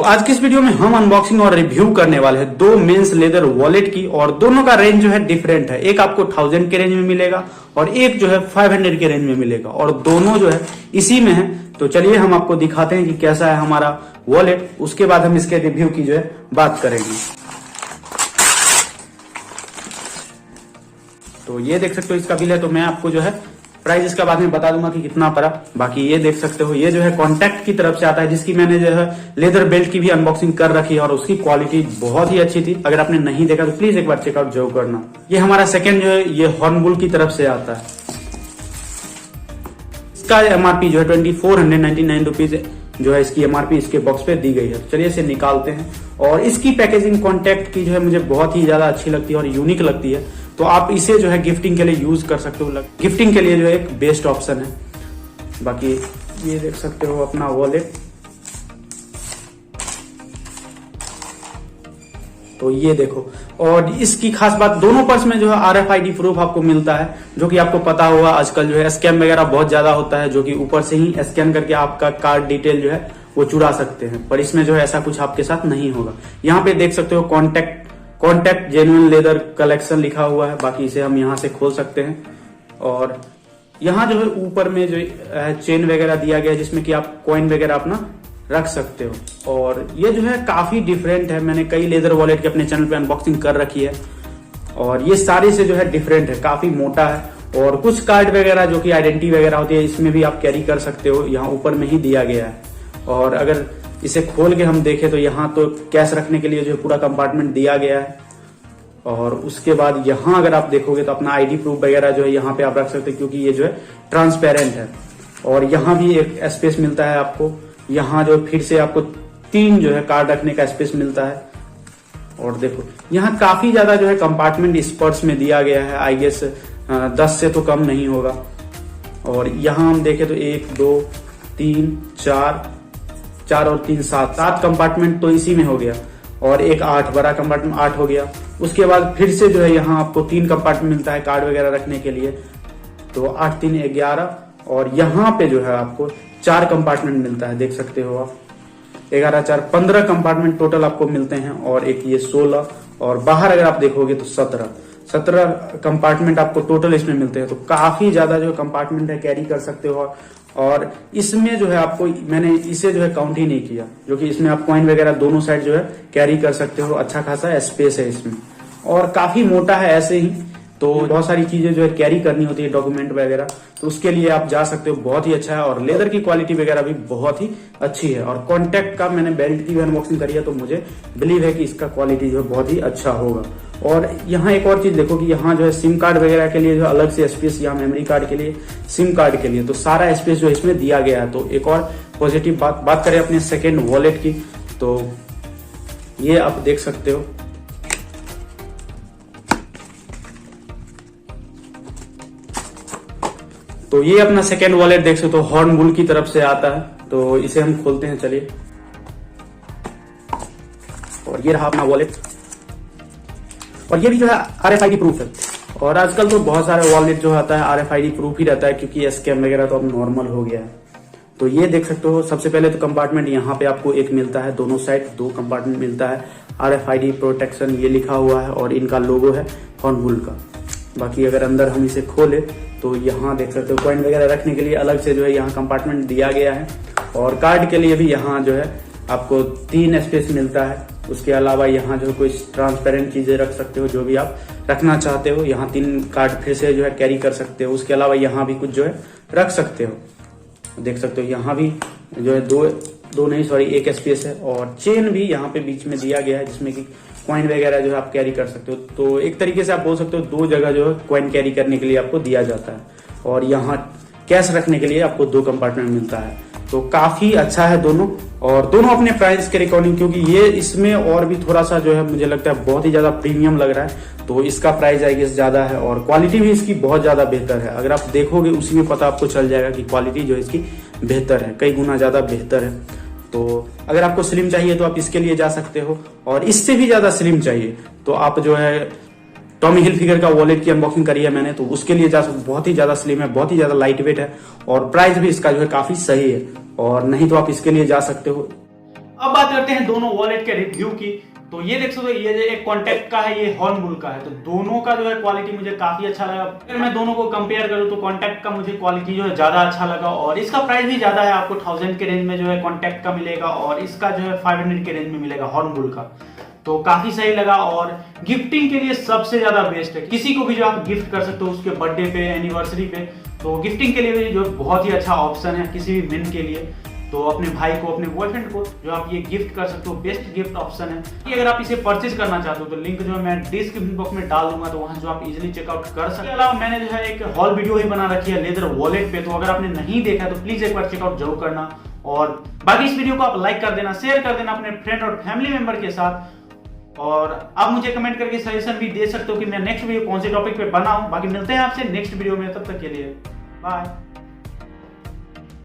आज की इस वीडियो में हम अनबॉक्सिंग और रिव्यू करने वाले हैं दो मेंस लेदर वॉलेट की, और दोनों का रेंज जो है डिफरेंट है। एक आपको 1000 के रेंज में मिलेगा और एक जो है 500 के रेंज में मिलेगा, और दोनों जो है इसी में है। तो चलिए हम आपको दिखाते हैं कि कैसा है हमारा वॉलेट, उसके बाद हम इसके रिव्यू की जो है बात करेंगे। तो ये देख सकते हो इसका बिल है, तो मैं आपको जो है प्राइस इसका बाद में बता दूंगा कि कितना पड़ा। बाकी ये देख सकते हो ये जो है कॉन्टैक्ट की तरफ से आता है, जिसकी मैंने जो है लेदर बेल्ट की भी अनबॉक्सिंग कर रखी है और उसकी क्वालिटी बहुत ही अच्छी थी। अगर आपने नहीं देखा तो प्लीज एक बार चेकआउट जरूर करना। ये हमारा सेकंड जो है ये हॉर्नबुल की तरफ से आता है। इसका एमआरपी जो है 2499 रुपीज जो है इसकी एमआरपी इसके बॉक्स पे दी गई है। चलिए इसे निकालते हैं। और इसकी पैकेजिंग कॉन्टैक्ट की जो है मुझे बहुत ही ज्यादा अच्छी लगती है और यूनिक लगती है, तो आप इसे जो है गिफ्टिंग के लिए यूज कर सकते हो। गिफ्टिंग के लिए जो है एक बेस्ट ऑप्शन है। बाकी ये देख सकते हो अपना वॉलेट। तो ये देखो, और इसकी खास बात दोनों पर्स में जो है RFID प्रूफ आपको मिलता है, जो कि आपको पता होगा आजकल जो है स्कैम वगैरह बहुत ज्यादा होता है, जो कि ऊपर से ही स्कैन करके आपका कार्ड डिटेल जो है वो चुरा सकते हैं। पर इसमें जो है ऐसा कुछ आपके साथ नहीं होगा। यहाँ पे देख सकते हो कॉन्टैक्ट जेन्युइन लेदर कलेक्शन लिखा हुआ है। बाकी इसे हम यहाँ से खोल सकते हैं, और यहाँ जो है ऊपर में जो चेन वगैरह दिया गया है, जिसमें कि आप कॉइन वगैरह अपना रख सकते हो। और ये जो है काफी डिफरेंट है। मैंने कई लेदर वॉलेट की अपने चैनल पे अनबॉक्सिंग कर रखी है, और ये सारे से जो है डिफरेंट है, काफी मोटा है। और कुछ कार्ड वगैरह जो कि आइडेंटिटी वगैरह होती है इसमें भी आप कैरी कर सकते हो, यहाँ ऊपर में ही दिया गया है। और अगर इसे खोल के हम देखें तो यहाँ तो कैश रखने के लिए जो है पूरा कंपार्टमेंट दिया गया है। और उसके बाद यहाँ अगर आप देखोगे तो अपना आईडी प्रूफ वगैरह जो है यहाँ पे आप रख सकते हैं, क्योंकि ये जो है ट्रांसपेरेंट है। और यहाँ भी एक स्पेस मिलता है आपको। यहाँ जो फिर से आपको 3 जो है कार्ड रखने का स्पेस मिलता है। और देखो यहाँ काफी ज्यादा जो है कंपार्टमेंट इस पर्स में दिया गया है। आई गेस 10 से तो कम नहीं होगा। और यहाँ हम देखें तो 1 2 3 4 और 3 7 कंपार्टमेंट तो इसी में हो गया। और एक 8 बड़ा कंपार्टमेंट 8 हो गया। उसके बाद फिर से जो है यहाँ आपको 3 कंपार्टमेंट मिलता है कार्ड वगैरह रखने के लिए, तो 8 3 11। और यहाँ पे जो है आपको 4 कंपार्टमेंट मिलता है, देख सकते हो आप। 11 4 15 कंपार्टमेंट टोटल आपको मिलते हैं, और एक ये 16। और बाहर अगर आप देखोगे तो 17 कंपार्टमेंट आपको टोटल इसमें मिलते हैं। तो काफी ज्यादा जो कंपार्टमेंट है, कैरी कर सकते हो। और इसमें जो है आपको मैंने इसे जो है काउंट ही नहीं किया, जो कि इसमें आप कॉइन वगैरह दोनों साइड जो है कैरी कर सकते हो। अच्छा खासा स्पेस है इसमें, और काफी मोटा है ऐसे ही। तो बहुत सारी चीजें जो है कैरी करनी होती है, डॉक्यूमेंट वगैरह, तो उसके लिए आप जा सकते हो। बहुत ही अच्छा है, और लेदर की क्वालिटी वगैरह भी बहुत ही अच्छी है। और कॉन्टैक्ट का मैंने बेल्ट की भी अनबॉक्सिंग करी है, तो मुझे बिलीव है कि इसका क्वालिटी जो है बहुत ही अच्छा होगा। और यहाँ एक और चीज देखो कि यहाँ जो है सिम कार्ड वगैरह के लिए जो अलग से स्पेस, या मेमोरी कार्ड के लिए, सिम कार्ड के लिए, तो सारा स्पेस जो इसमें दिया गया है। तो एक और पॉजिटिव बात करें अपने सेकेंड वॉलेट की, तो ये आप देख सकते हो। तो ये अपना सेकेंड वॉलेट देख सकते हो, हॉर्नबुल की तरफ से आता है। तो इसे हम खोलते हैं, चलिए। और ये रहा अपना वॉलेट, और ये भी जो है RFID प्रूफ है। और आजकल तो बहुत सारे वॉलेट जो आता है RFID प्रूफ ही रहता है, क्योंकि स्कैम वगैरह तो अब नॉर्मल हो गया है। तो ये देख सकते हो, सबसे पहले तो कंपार्टमेंट यहाँ पे आपको एक मिलता है, दोनों साइड 2 कंपार्टमेंट मिलता है। RFID प्रोटेक्शन ये लिखा हुआ है, और इनका लोगो है हॉर्नबुल का। बाकी अगर अंदर हम इसे खोले तो यहाँ देख सकते हो कॉइन वगैरह रखने के लिए अलग से जो है यहाँ कंपार्टमेंट दिया गया है। और कार्ड के लिए भी यहाँ जो है आपको 3 स्पेस मिलता है। उसके अलावा यहाँ जो कोई ट्रांसपेरेंट चीजें रख सकते हो, जो भी आप रखना चाहते हो। यहाँ 3 कार्ड फिर से जो है कैरी कर सकते हो। उसके अलावा यहाँ भी कुछ जो है रख सकते हो, देख सकते हो। यहाँ भी जो है दो नहीं सॉरी 1 स्पेस है। और चेन भी यहाँ पे बीच में दिया गया है, जिसमें कि कॉइन वगैरह जो है आप कैरी कर सकते हो। तो एक तरीके से आप बोल सकते हो 2 जगह जो है कॉइन कैरी करने के लिए आपको दिया जाता है, और यहाँ कैश रखने के लिए आपको 2 कंपार्टमेंट मिलता है। तो काफी अच्छा है दोनों, और दोनों अपने प्राइस के अकॉर्डिंग, क्योंकि ये इसमें और भी थोड़ा सा जो है मुझे लगता है बहुत ही ज्यादा प्रीमियम लग रहा है, तो इसका प्राइस आई गेस ज्यादा है। और क्वालिटी भी इसकी बहुत ज्यादा बेहतर है। अगर आप देखोगे उसी में पता आपको चल जाएगा कि क्वालिटी जो है इसकी बेहतर है, कई गुना ज्यादा बेहतर है। तो अगर आपको स्लिम चाहिए तो आप इसके लिए जा सकते हो, और इससे भी ज्यादा स्लिम चाहिए तो आप जो है टॉमी हिलफिगर का वॉलेट की अनबॉक्सिंग करी है मैंने, तो उसके लिए जा सकते। बहुत ही ज्यादा स्लिम है, बहुत ही ज्यादा लाइट वेट है, और प्राइस भी इसका जो है काफी सही है। और नहीं तो आप इसके लिए जा सकते हो। अब बात करते हैं दोनों वॉलेट के रिव्यू की। तो ये देख सकते हो, ये जो एक कॉन्टैक्ट का है, ये हॉर्नबुल का है। तो दोनों का जो है क्वालिटी मुझे काफी अच्छा लगा। अगर मैं दोनों को कंपेयर करूं तो कॉन्टैक्ट का मुझे क्वालिटी जो है ज्यादा अच्छा लगा, और इसका प्राइस भी ज्यादा है। आपको 1000 के रेंज में जो है कॉन्टैक्ट का मिलेगा, और इसका जो है 500 के रेंज में मिलेगा हॉर्नबुल का। तो काफी सही लगा, और गिफ्टिंग के लिए सबसे ज्यादा बेस्ट है। किसी को भी जो आप गिफ्ट कर सकते हो उसके बर्थडे पे, एनिवर्सरी पे, तो गिफ्टिंग के लिए भी जो बहुत ही अच्छा ऑप्शन है किसी भी मेन के लिए। तो अपने भाई को, अपने बॉयफ्रेंड को जो आप ये गिफ्ट कर सकते हो, बेस्ट गिफ्ट ऑप्शन है। कि अगर आप इसे परचेज करना चाहते हो तो लिंक जो है मैं डिस्क्रिप्शन बॉक्स में डाल दूंगा, तो वहां जो आप इजीली चेकआउट कर सकते हो। इसके अलावा मैंने जो है एक हॉल वीडियो ही बना रखी है लेदर वॉलेट पे, तो अगर आपने नहीं देखा तो प्लीज एक बार चेकआउट जरूर करना। और बाकी इस वीडियो को आप लाइक कर देना, शेयर कर देना अपने फ्रेंड और फैमिली मेंबर के साथ। और आप मुझे कमेंट करके सजेशन भी दे सकते हो कि मैं नेक्स्ट वीडियो कौन से टॉपिक पे बनाऊं। बाकी मिलते हैं आपसे नेक्स्ट वीडियो में, तब तक के लिए बाय।